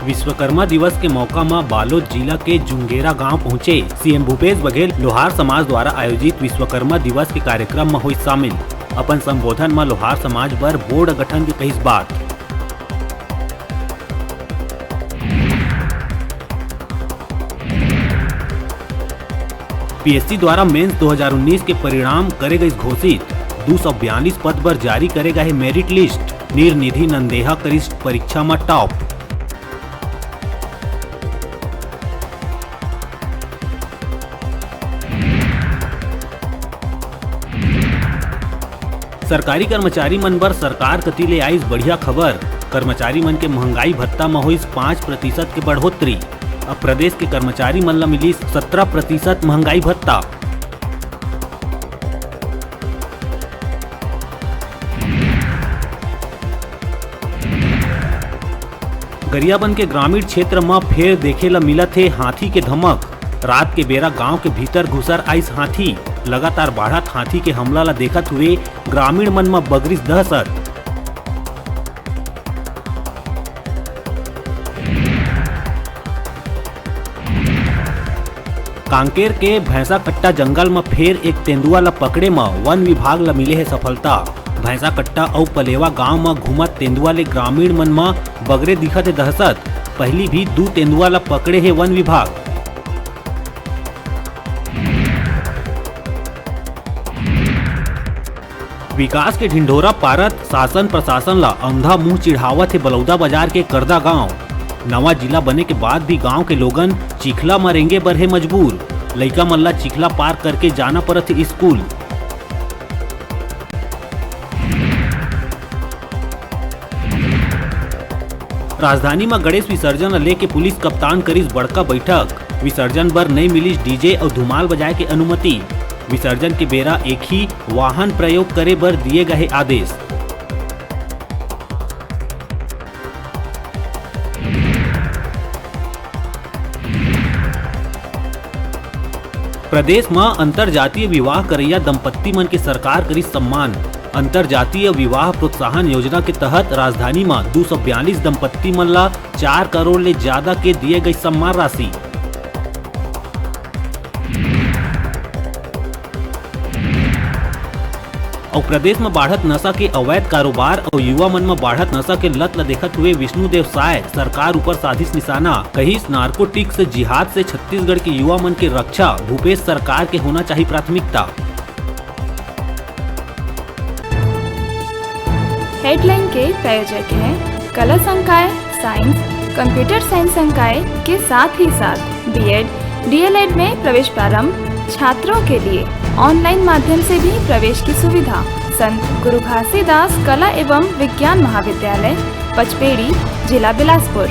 विश्वकर्मा दिवस के मौका में बालोद जिला के जुंगेरा गांव पहुंचे सीएम भूपेश बघेल लोहार समाज द्वारा आयोजित विश्वकर्मा दिवस के कार्यक्रम में हुई शामिल। अपन संबोधन में लोहार समाज पर बोर्ड गठन की कही बात। पीएससी द्वारा मेंस 2019 के परिणाम करे गए घोषित। 242 पद पर जारी करेगा है मेरिट लिस्ट। निर्निधि नंदेहा करिष्ठ परीक्षा में टॉप। सरकारी कर्मचारी मन बर सरकार कती ले आइस बढ़िया खबर। कर्मचारी मन के महंगाई भत्ता में हुई 5% के बढ़ोतरी। अब प्रदेश के कर्मचारी मन ला मिली 17% महंगाई भत्ता। गरियाबंद के ग्रामीण क्षेत्र में फिर देखे ला मिला थे हाथी के धमक। रात के बेरा गांव के भीतर घुसर आइस हाथी। लगातार बढ़त हाथी के हमला ला देखत हुए ग्रामीण मन में बगरिस दहशत। कांकेर के भैंसा कट्टा जंगल में फिर एक तेंदुआ ला पकड़े में वन विभाग ला मिले है सफलता। भैंसा कट्टा और पलेवा गांव में घूमत तेंदुआ ले ग्रामीण मन में बगरे दिखत है दहशत। पहली भी 2 तेंदुआ ला पकड़े है वन विभाग। विकास के ढिंढोरा पारत शासन प्रशासन ला अंधा मुंह चिढ़ावत है बलौदा बाजार के करदा गांव। नवा जिला बने के बाद भी गांव के लोगन चिखला मरेंगे बर है मजबूर। लइका मन ला चिखला पार करके जाना पड़त है स्कूल। राजधानी में गणेश विसर्जन लेके पुलिस कप्तान करीस बड़का बैठक। विसर्जन बर नहीं मिली डीजे और धुमाल बजाए के अनुमति। विसर्जन के बेरा एक ही वाहन प्रयोग करे बर दिए गए आदेश। प्रदेश में अंतरजातीय विवाह करैया दंपत्ति मन के सरकार करी सम्मान। अंतरजातीय विवाह प्रोत्साहन योजना के तहत राजधानी में 242 दंपत्ति मन ला 4 करोड़ ले ज्यादा के दिए गई सम्मान राशि। और प्रदेश में बढ़त नशा के अवैध कारोबार और युवा मन में बढ़त नशा के लत ला देखत हुए विष्णुदेव साय सरकार ऊपर साधिश निशाना। कहिस नार्कोटिक्स जिहाद से छत्तीसगढ़ के युवा मन के रक्षा भूपेश सरकार के होना चाहिए प्राथमिकता। हेडलाइन के प्रायोजक हैं कला संकाय साइंस, कंप्यूटर साइंस संकाय के साथ ही साथ बीएड डीएलएड में प्रवेश प्रारंभ। छात्रों के लिए ऑनलाइन माध्यम से भी प्रवेश की सुविधा। संत गुरु घासीदास कला एवं विज्ञान महाविद्यालय, पचपेड़ी, जिला बिलासपुर।